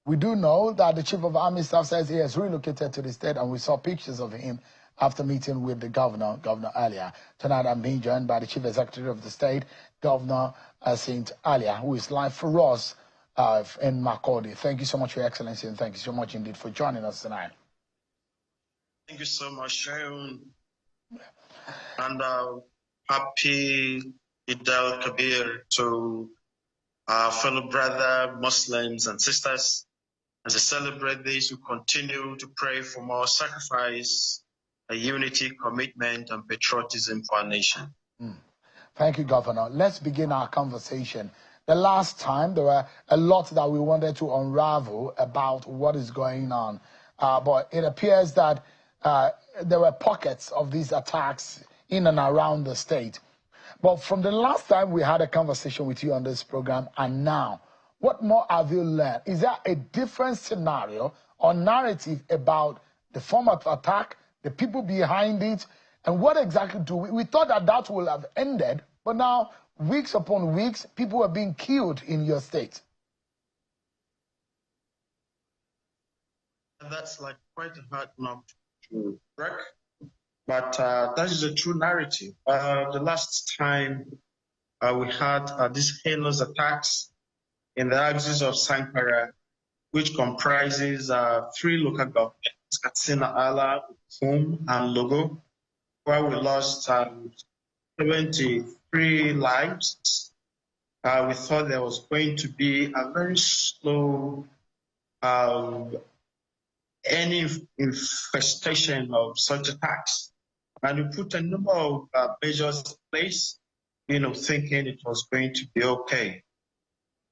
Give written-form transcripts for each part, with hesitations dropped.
We do know that the Chief of Army Staff says he has relocated to the state, and we saw pictures of him after meeting with the governor, Governor Alia. Tonight I'm being joined by the Chief Executive of the state, Governor St. Alia, who is live for us in Makurdi. Thank you so much, Your Excellency, and thank you so much indeed for joining us tonight. Thank you so much, Sharon. And happy Eid al-Kabir to our fellow brother Muslims and sisters. As they celebrate this, we continue to pray for more sacrifice, unity, commitment, and patriotism for our nation. Thank you, Governor. Let's begin our conversation. The last time, there were a lot that we wanted to unravel about what is going on. But it appears that there were pockets of these attacks in and around the state. But from the last time we had a conversation with you on this program and now, what more have you learned? Is there a different scenario or narrative about the form of attack, the people behind it, and what exactly do we thought that that will have ended, but now, weeks upon weeks, people are being killed in your state. That's like quite a hard nut to break, but that is a true narrative. The last time we had these heinous attacks in the axis of Sankara, which comprises 3 local governments, Katsina, Alia, Home, and Logo, where we lost 73 lives. We thought there was going to be a very slow any infestation of such attacks. And we put a number of measures in place, thinking it was going to be okay.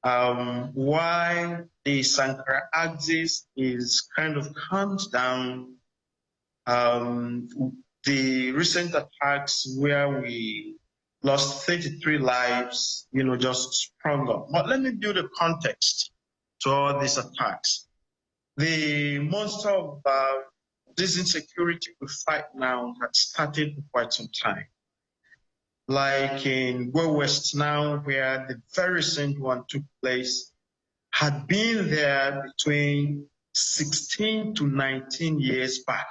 Why the Sankara axis is kind of calmed down, the recent attacks where we lost 33 lives, just sprung up. But let me build a context to all these attacks. The monster of this insecurity we fight now had started for quite some time. Like in Go West now, where the very recent one took place, had been there between 16 to 19 years back.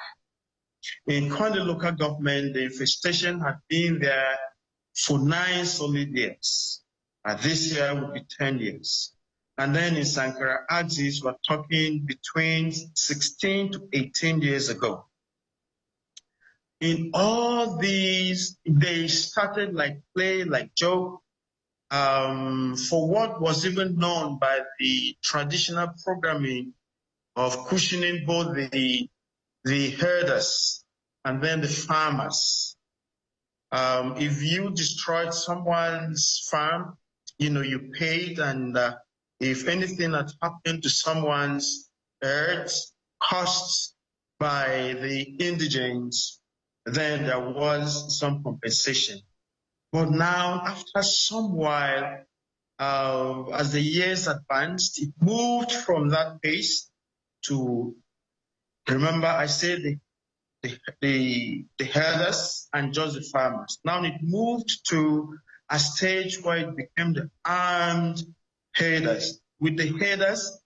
In Kwande local government, the infestation had been there for 9 solid years. This year will be 10 years. And then in Sankara axis, we're talking between 16 to 18 years ago. In all these, they started like play, like joke, for what was even known by the traditional programming of cushioning both the herders and then the farmers. If you destroyed someone's farm, you paid, and if anything had happened to someone's earth caused by the indigents, then there was some compensation. But now, after some while, as the years advanced, it moved from that pace to, remember I said the herders and just the farmers. Now it moved to a stage where it became the armed herders. With the herders,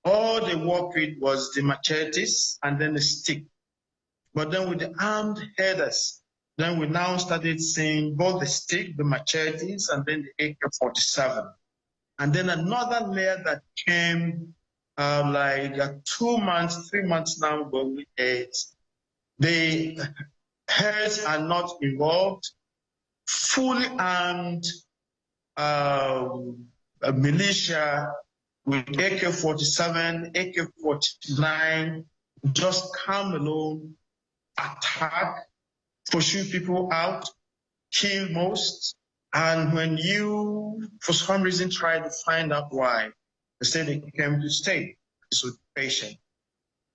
all they worked with was the machetes and then the stick. But then with the armed herders, then we now started seeing both the stick, the machetes, and then the AK-47. And then another layer that came like 2 months, 3 months now ago, the herds are not involved, fully armed militia with AK-47, AK-49, just come alone, attack, pursue people out, kill most. And when you, for some reason, try to find out why, they say they came to stay. So patient.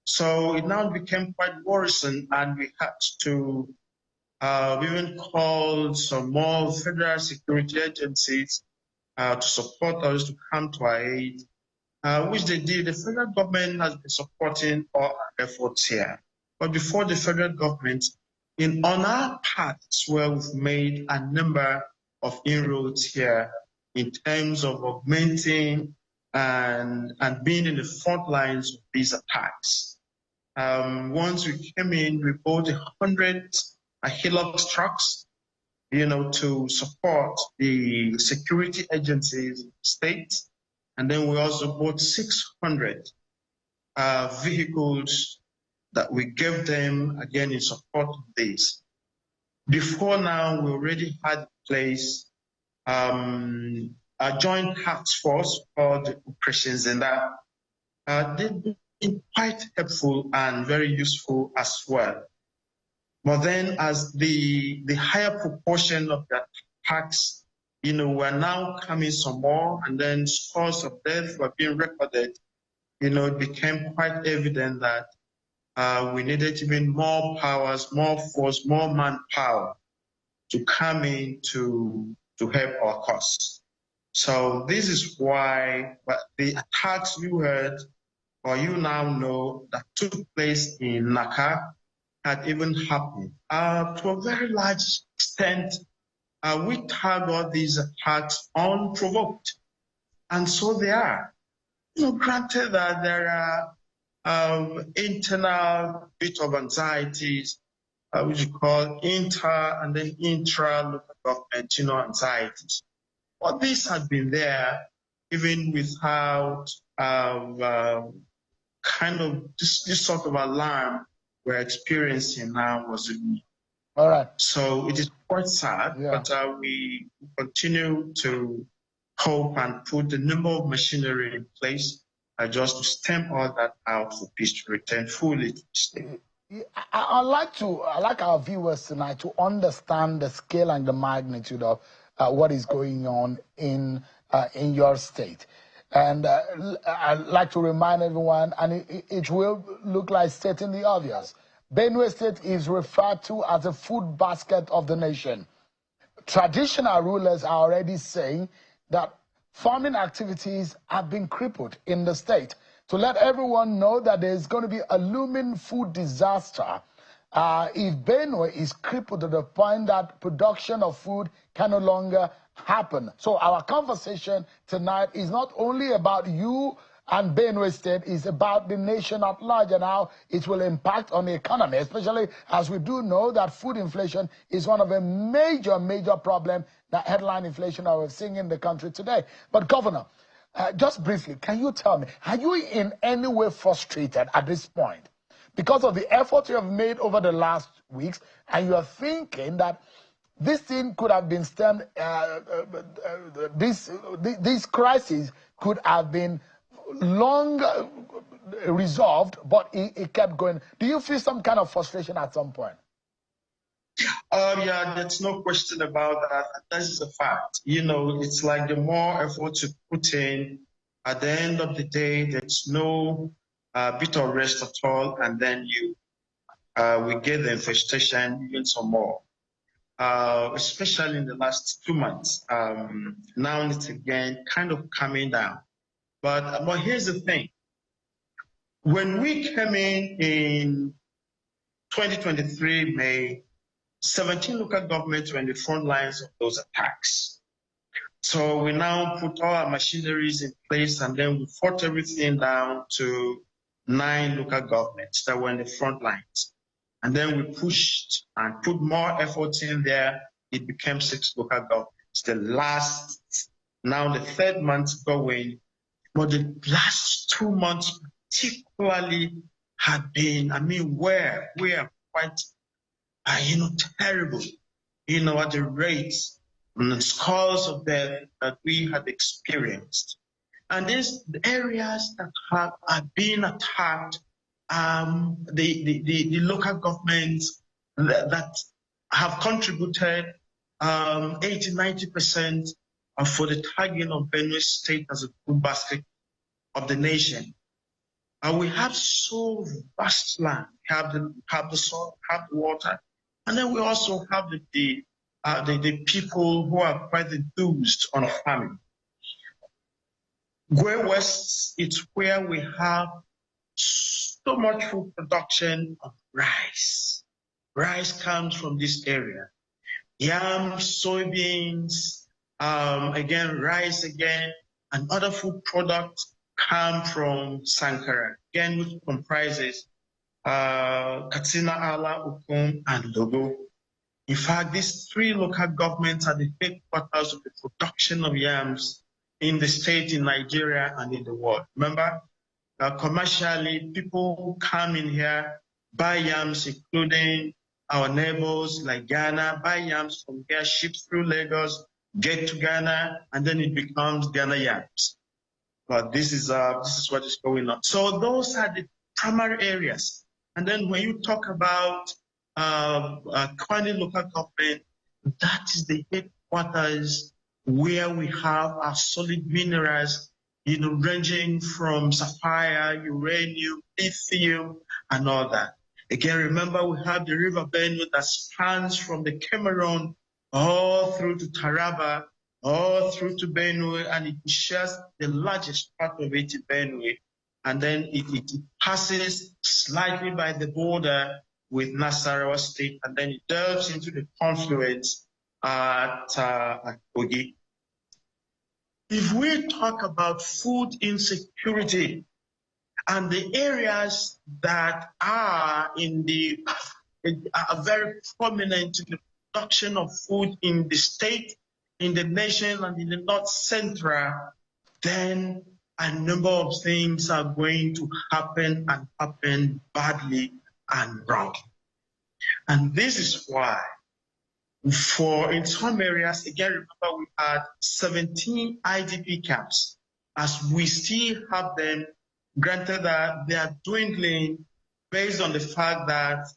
So it now became quite worrisome, and we had to even call some more federal security agencies to support us, to come to our aid, which they did. The federal government has been supporting all our efforts here. But before the federal government, on our parts where we've made a number of inroads here in terms of augmenting and being in the front lines of these attacks. Once we came in, we bought 100 Hilux trucks, to support the security agencies in the state. And then we also bought 600 vehicles that we gave them, again, in support of this. Before now, we already had in place a joint task force called Operations, and they've been quite helpful and very useful as well. But then as the higher proportion of the attacks, were now coming some more, and then scores of deaths were being recorded, it became quite evident that we needed even more powers, more force, more manpower to come in to help our cause. So this is why the attacks you heard, or you now know, that took place in Naka had even happened. To a very large extent, we target these attacks unprovoked. And so they are. Granted that there are internal bit of anxieties, which you call inter and then intra local government, anxieties. But this has been there even without kind of this sort of alarm we're experiencing now was removed. All right. So it is quite sad, Yeah. but we continue to hope and put the number of machinery in place just to stem all that out for peace to return fully to the state. I'd like our viewers tonight to understand the scale and the magnitude of what is going on in your state. And I'd like to remind everyone, and it will look like stating the obvious. Benue State is referred to as the food basket of the nation. Traditional rulers are already saying that farming activities have been crippled in the state. To let everyone know that there's going to be a looming food disaster if Benue is crippled to the point that production of food can no longer happen. So our conversation tonight is not only about you and Benue State, it's about the nation at large and how it will impact on the economy, especially as we do know that food inflation is one of the major problems, that headline inflation that we're seeing in the country today. But Governor, just briefly, can you tell me, are you in any way frustrated at this point because of the efforts you have made over the last weeks, and you are thinking that this thing could have been stemmed, this crisis could have been long resolved, but it kept going? Do you feel some kind of frustration at some point? Yeah, there's no question about that. That is a fact. It's like the more effort you put in, at the end of the day, there's no bit of rest at all, and then we get the infestation even some more. Especially in the last 2 months. Now it's again kind of coming down. But here's the thing. When we came in 2023 May, 17 local governments were in the front lines of those attacks. So we now put all our machineries in place, and then we fought everything down to 9 local governments that were in the front lines. And then we pushed and put more effort in there. It became 6 local governments. Now the 3rd month going, but the last 2 months particularly have been, we are quite, terrible, at the rates and the scores of death that we had experienced. And these areas that have been attacked, the local governments that have contributed 80–90% for the tagging of Benue State as a food basket of the nation. And we have so vast land. We have the soil, have the water, and then we also have the people who are quite enthused on farming. Going west, it's where we have so much food production of rice. Rice comes from this area. Yam, soybeans, again, rice again. and other food products come from Sankara, again, which comprises Katsina, Ala, Ukum, and Logo. In fact, these three local governments are the headquarters of the production of yams in the state, in Nigeria, and in the world. Remember, commercially, people come in here, buy yams, including our neighbors like Ghana, buy yams from here, ship through Lagos, get to Ghana, and then it becomes Ghana yams. But this is what is going on. So those are the primary areas. And then when you talk about Kwani local government, that is the headquarters where we have our solid minerals, ranging from sapphire, uranium, lithium, and all that. Again, remember we have the river Benue that spans from the Cameroon all through to Taraba, all through to Benue, and it shares the largest part of it in Benue. And then it passes slightly by the border with Nasarawa State, and then it delves into the confluence at Kogi. If we talk about food insecurity and the areas that are are very prominent in the production of food in the state, in the nation, and in the North Central, then a number of things are going to happen and happen badly and wrong. And this is why, in some areas, again, remember we had 17 IDP camps. As we still have them, granted that they are dwindling based on the fact that,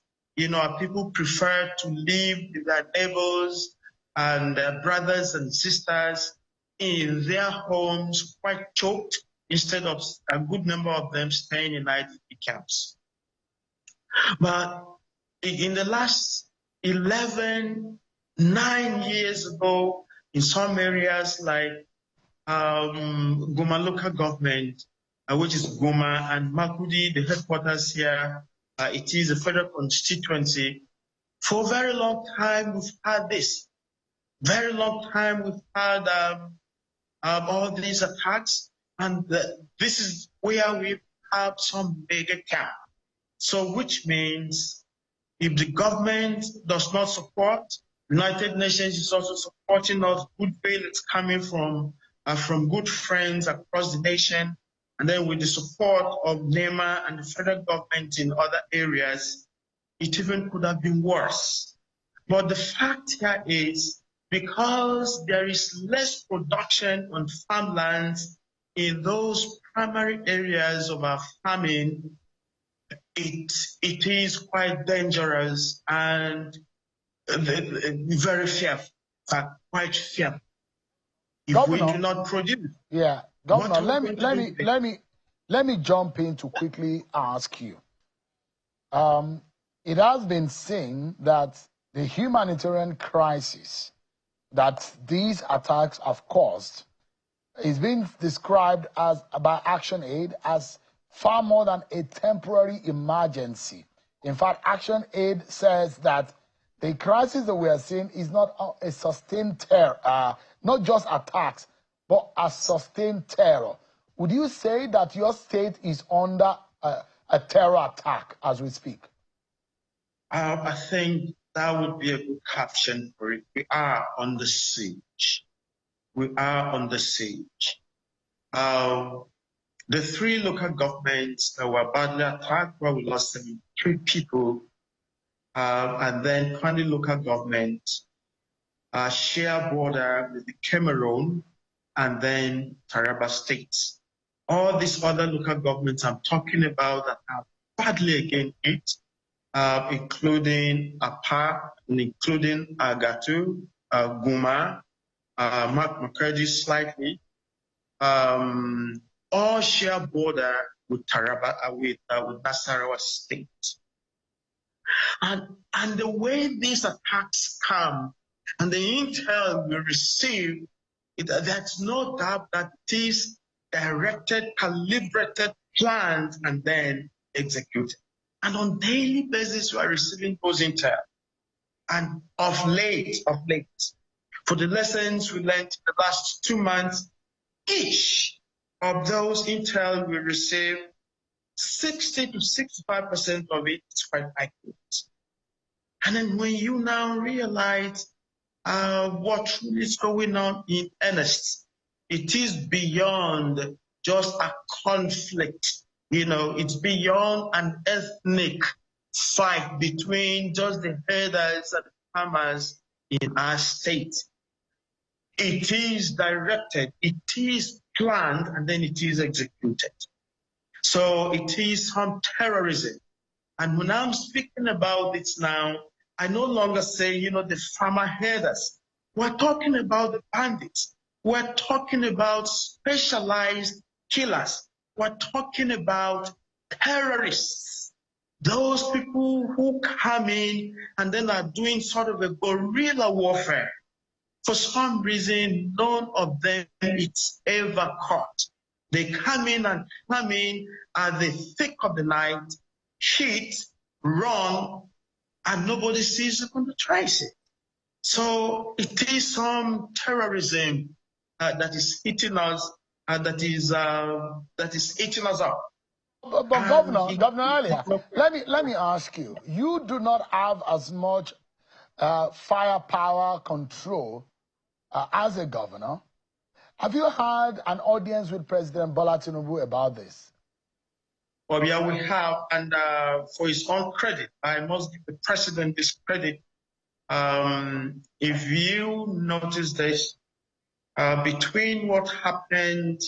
our people prefer to live with their neighbors and their brothers and sisters in their homes, quite choked, instead of a good number of them staying in IDP camps. But in the last 9 years ago, in some areas like Goma local government, which is Goma, and Makudi, the headquarters here, it is a federal constituency. For a very long time, we've had this. Very long time, we've had all these attacks, and this is where we have some mega camp. So, which means if the government does not support, United Nations is also supporting us. Goodwill is coming from good friends across the nation, and then with the support of NEMA and the federal government in other areas, it even could have been worse. But the fact here is, because there is less production on farmlands in those primary areas of our farming, it is quite dangerous and very fearful, quite fearful. If Governor, we do not produce. Yeah, Governor, let me jump in to quickly ask you. It has been seen that the humanitarian crisis that these attacks have caused is being described by Action Aid as far more than a temporary emergency. In fact, Action Aid says that the crisis that we are seeing is not a sustained terror, not just attacks, but a sustained terror. Would you say that your state is under a terror attack as we speak? I think that would be a good caption for it. We are on the siege. We are on the siege. The three local governments that were badly attacked, where we lost 73 people, and then 20 local governments share border with the Cameroon and then Taraba states. All these other local governments I'm talking about that are badly against it, including Apa, including Agatu, Guma, Makurdi slightly, all share border with Taraba, with Nasarawa state. And the way these attacks come and the intel we receive, there's no doubt that it is directed, calibrated, planned, and then executed. And on daily basis, we are receiving those intel. And of late, for the lessons we learned in the last 2 months, Each of those intel we receive, 60 to 65% of it is quite accurate. And then when you now realize what really is going on in earnest, it is beyond just a conflict. It's beyond an ethnic fight between just the herders and farmers in our state. It is directed, it is planned, and then it is executed. So it is some terrorism. And when I'm speaking about it now, I no longer say, the farmer herders. We're talking about the bandits. We're talking about specialized killers. We're talking about terrorists. Those people who come in and then are doing sort of a guerrilla warfare. For some reason, none of them is ever caught. They come in at the thick of the night, hit, run, and nobody sees them on the trace it. So it is some terrorism that is hitting us, that is eating us up. But Governor Alia, let me ask you. You do not have as much firepower control as a governor. Have you had an audience with President Bola Tinubu about this? Well, yeah, we have, and for his own credit, I must give the president this credit. If you notice this, between what happened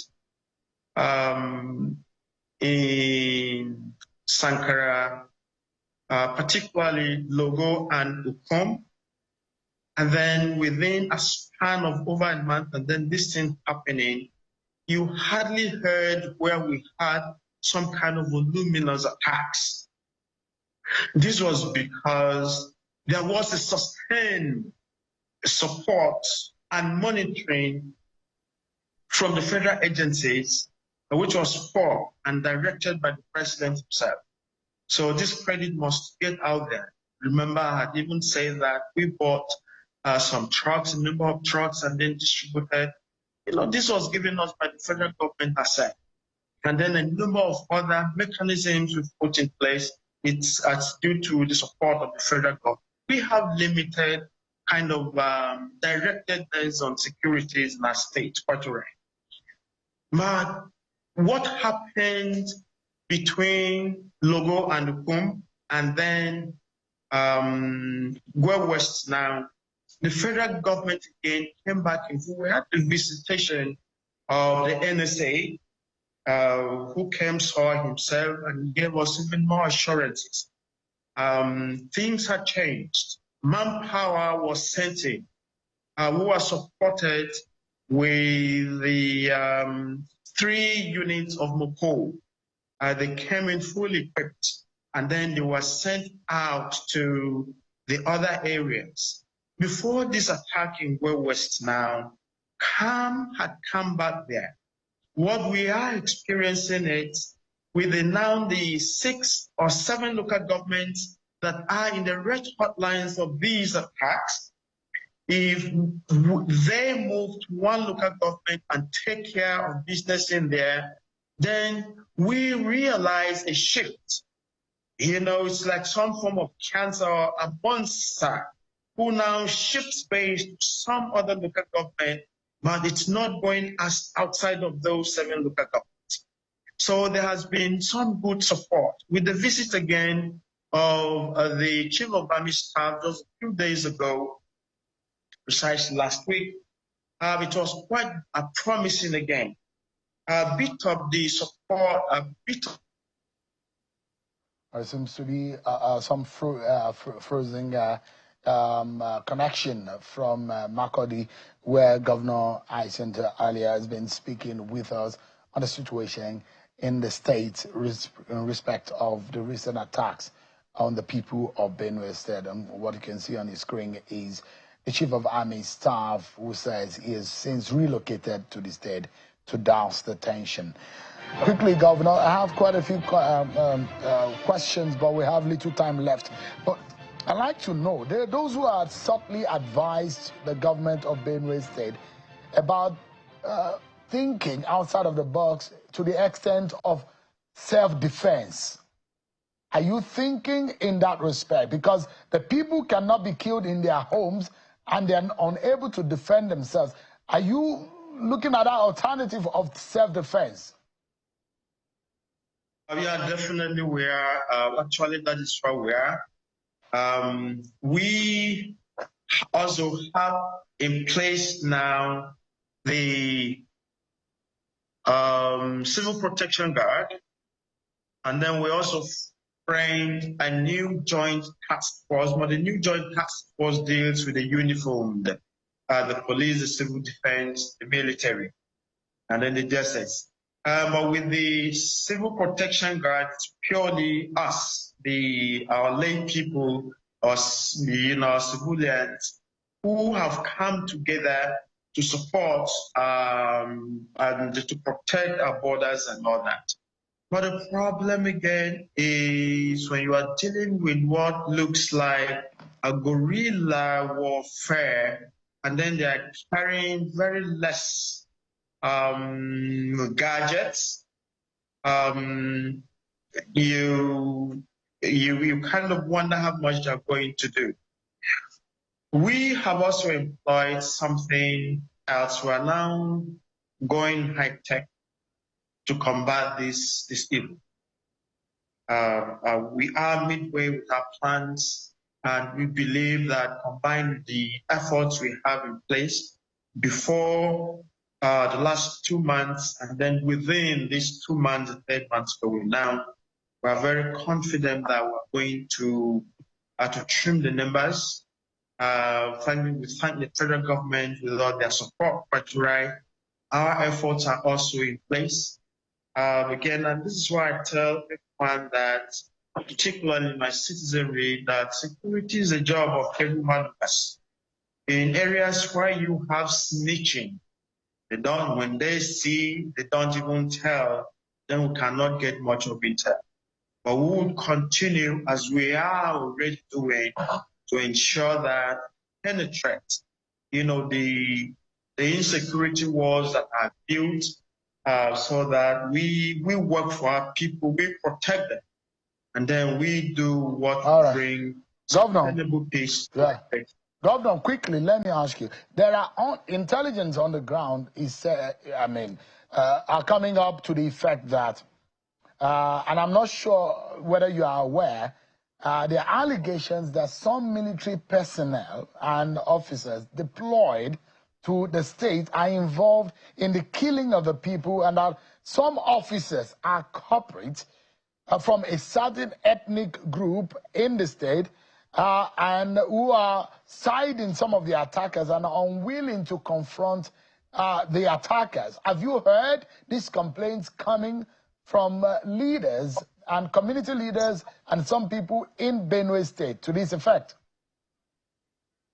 in Sankara, particularly Logo and Ukom, and then within a span of over a month, and then this thing happening, you hardly heard where we had some kind of voluminous attacks. This was because there was a sustained support and monitoring from the federal agencies, which was for and directed by the president himself. So this credit must get out there. Remember, I had even said that we bought some trucks, a number of trucks, and then distributed. This was given us by the federal government herself. And then a number of other mechanisms we've put in place. It's due to the support of the federal government. We have limited kind of directedness on securities in our state, Puerto Rico. But what happened between Logo and Ukum and then Gwe West now, the federal government again came back and we had the visitation of the NSA, who came, saw himself, and gave us even more assurances. Things had changed. Manpower was sent in, who was supported with the 3 units of Moko. They came in fully equipped, and then they were sent out to the other areas. Before this attack in Gwe West now, calm had come back there. What we are experiencing it with now the 6 or 7 local governments that are in the red hotlines of these attacks. If they move to one local government and take care of business in there, then we realize a shift. It's like some form of cancer or a monster who now shifts base to some other local government, but it's not going as outside of those 7 local governments. So there has been some good support. With the visit again of the Chief of Army Staff just a few days ago, precisely last week, it was quite promising again. A bit of the support, There seems to be some frozen connection from Makurdi, where Governor Alia has been speaking with us on the situation in the state in respect of the recent attacks on the people of Benue State. And what you can see on the screen is the Chief of Army Staff, who says he has since relocated to the state to douse the tension. Quickly, Governor, I have quite a few questions, but we have little time left. But I'd like to know, there are those who have subtly advised the government of Benue State about thinking outside of the box to the extent of self-defense? Are you thinking in that respect? Because the people cannot be killed in their homes and they're unable to defend themselves. Are you looking at that alternative of self-defense? Yeah, definitely we are. Actually, that is where we are. We also have in place now the Civil Protection Guard, and then we also framed a new joint task force. But the new joint task force deals with the uniformed, the police, the civil defense, the military, and then the justice. But with the Civil Protection Guard, it's purely us, our lay people, us, civilians, who have come together to support and to protect our borders and all that. But the problem again is when you are dealing with what looks like a guerrilla warfare, and then they are carrying very less gadgets, you kind of wonder how much they're going to do. We have also employed something else. We are now going high tech to combat this evil. We are midway with our plans, and we believe that combined with the efforts we have in place before the last 2 months, and then within these 2 months, the third month going now, we are very confident that we're going to trim the numbers. Finally, we thank the federal government with all their support, but right, our efforts are also in place. Again, and this is why I tell everyone that, particularly my citizenry, that security is a job of every one of us. In areas where you have snitching, when they see, they don't even tell, then we cannot get much of it. But we will continue, as we are already doing, to ensure that penetrate, the insecurity walls that are built, so that we work for our people, we protect them, and then we do what bring sustainable peace. Yeah. Governor, quickly, let me ask you. There are intelligence on the ground are coming up to the effect that, and I'm not sure whether you are aware, there are allegations that some military personnel and officers deployed to the state are involved in the killing of the people, and that some officers are culprits from a certain ethnic group in the state, and who are siding some of the attackers and are unwilling to confront the attackers. Have you heard these complaints coming from leaders and community leaders and some people in Benue State to this effect?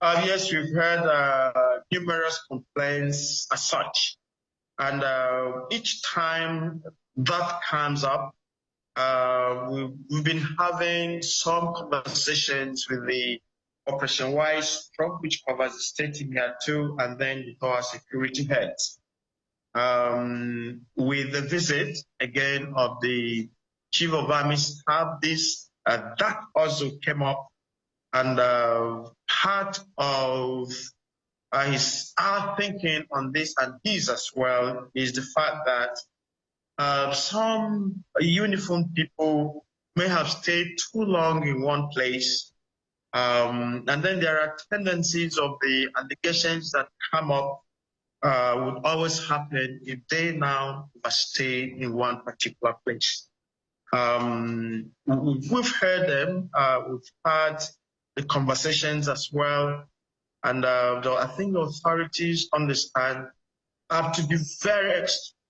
Yes, we've heard numerous complaints as such. And each time that comes up, we've been having some conversations with the Operation Wise Stroke, which covers the state in here too, and then with our security heads. With the visit again of the Chief of Army Staff, that also came up, and part of our thinking on this and his as well is the fact that some uniformed people may have stayed too long in one place, and then there are tendencies of the allegations that come up would always happen if they now stay in one particular place. We've heard them, we've had the conversations as well, and I think the authorities understand to be very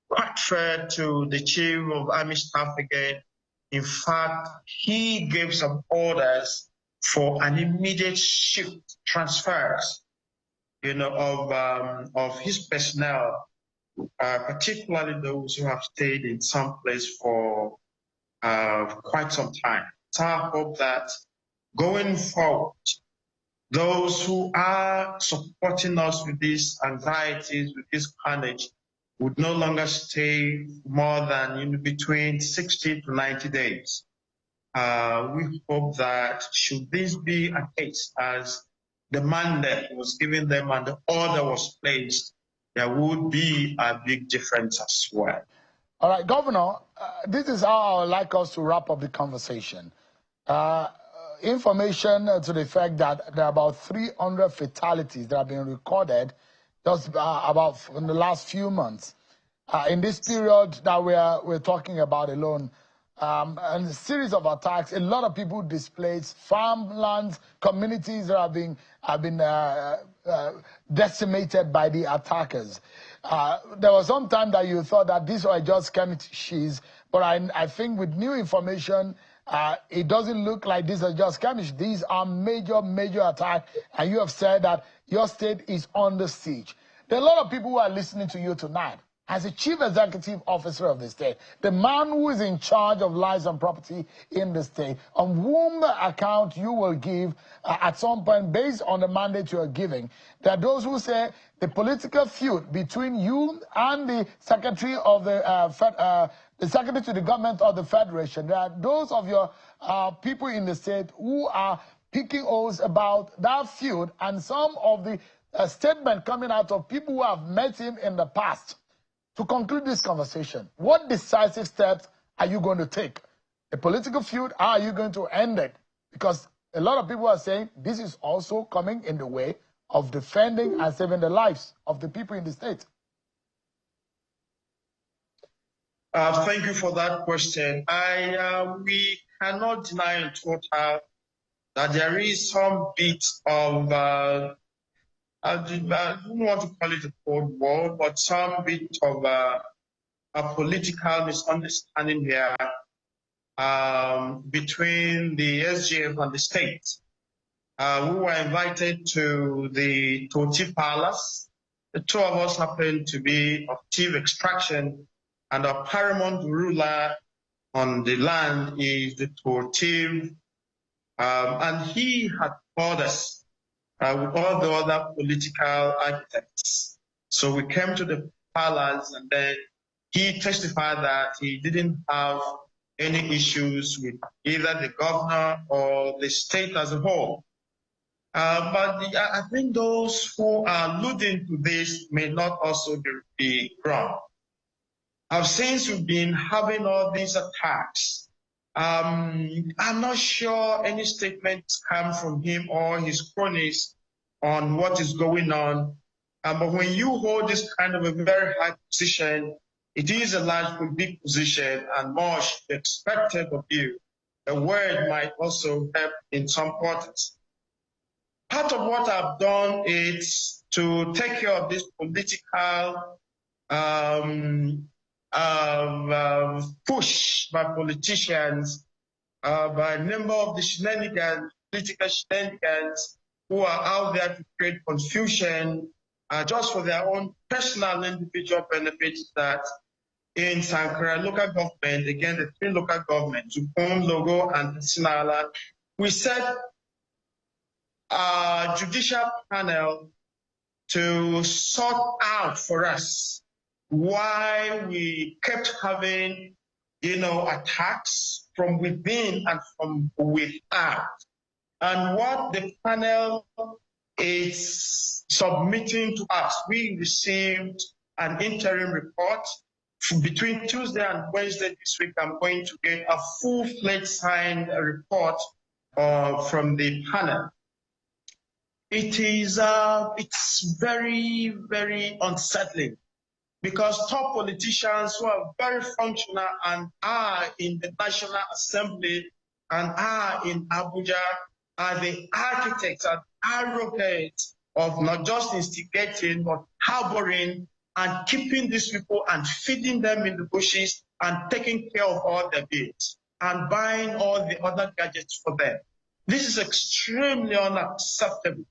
quite fair to the Chief of Army Staff again. In fact, he gave some orders for an immediate shift transfers, of his personnel, particularly those who have stayed in some place for quite some time. So I hope that going forward, those who are supporting us with these anxieties, with this carnage, would no longer stay more than between 60 to 90 days. We hope that should this be a case, as the mandate was given them and the order was placed, there would be a big difference as well. All right, Governor, this is how I would like us to wrap up the conversation. Information to the effect that there are about 300 fatalities that have been recorded just about in the last few months. In this period that we're talking about alone, and a series of attacks, a lot of people displaced, farmlands, communities that have been decimated by the attackers. There was some time that you thought that these were just skirmishes, but I think with new information, it doesn't look like these are just skirmishes. These are major attacks, and you have said that your state is under siege. There are a lot of people who are listening to you tonight. As a chief executive officer of the state, the man who is in charge of lives and property in the state, on whom account you will give at some point based on the mandate you are giving, there are those who say the political feud between you and the secretary of the secretary to the government of the federation. There are those of your people in the state who are picking holes about that feud, and some of the statement coming out of people who have met him in the past. To conclude this conversation, what decisive steps are you going to take? A political feud, how are you going to end it? Because a lot of people are saying this is also coming in the way of defending and saving the lives of the people in the state. Thank you for that question. We cannot deny in total that there is some bit of I don't want to call it a cold war, but some bit of a political misunderstanding here between the SGF and the state. We were invited to the Toti Palace. The two of us happened to be of Tiv extraction, and our paramount ruler on the land is the Toti, and he had called us with all the other political architects. So we came to the palace, and then he testified that he didn't have any issues with either the governor or the state as a whole. But I think those who are alluding to this may not also be wrong. Since we've been having all these attacks, I'm not sure any statements come from him or his cronies on what is going on. But when you hold this kind of a very high position, it is a large, big position, and much expected of you. A word might also help in some quarters. Part of what I've done is to take care of this political push by politicians, by a number of the political shenanigans, who are out there to create confusion just for their own personal individual benefits. That in Sankara local government, again, the three local governments, Zupon, Logo, and Sinala, we set a judicial panel to sort out for us why we kept having, attacks from within and from without. And what the panel is submitting to us, we received an interim report. Between Tuesday and Wednesday this week, I'm going to get a full-fledged signed report from the panel. It's very, very unsettling, because top politicians who are very functional and are in the National Assembly and are in Abuja are the architects and arrogants of not just instigating, but harboring and keeping these people and feeding them in the bushes and taking care of all their bills and buying all the other gadgets for them. This is extremely unacceptable.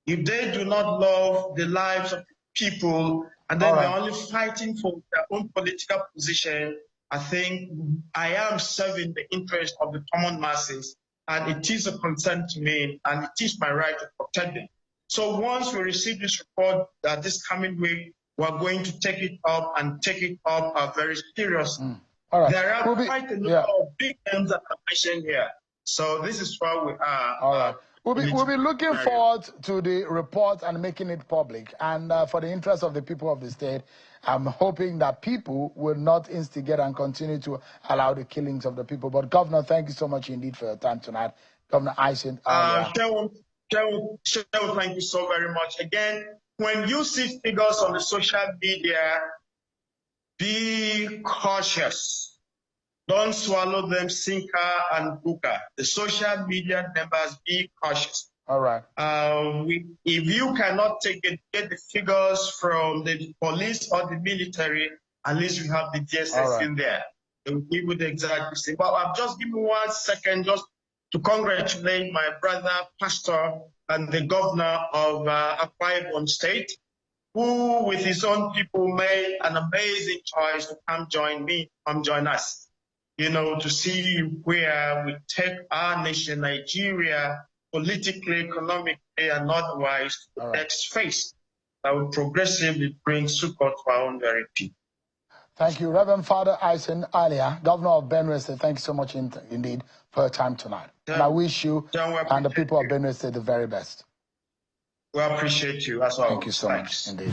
If they do not love the lives of people and then they're only fighting for their own political position, I think I am serving the interest of the common masses, and it is a concern to me, and it is my right to protect them. So once we receive this report this coming week, we're going to take it up and take it up very seriously. All right. There are quite a number of big names that are mentioned here. So this is where we are. All right. We'll be looking forward to the report and making it public. And for the interest of the people of the state, I'm hoping that people will not instigate and continue to allow the killings of the people. But Governor, thank you so much indeed for your time tonight. Governor Aishin Alia. Shehu, thank you so very much. Again, when you see figures on the social media, be cautious. Don't swallow them sinker and hooker. The social media members, be cautious. All right. If you cannot get the figures from the police or the military, at least we have the DSS in there. They will give you the exact thing. But I've just given 1 second just to congratulate my brother, pastor, and the governor of Akwa Ibom State, who, with his own people, made an amazing choice to come join us, you know, to see where we take our nation, Nigeria, politically, economically, and otherwise, to the next phase that will progressively bring support to our own very people. Thank you, Reverend Father Aishin Alia, Governor of Benue State. Thank you so much indeed for your time tonight. And I wish you and the people of Benue State the very best. We appreciate you as well. Thank you so much indeed.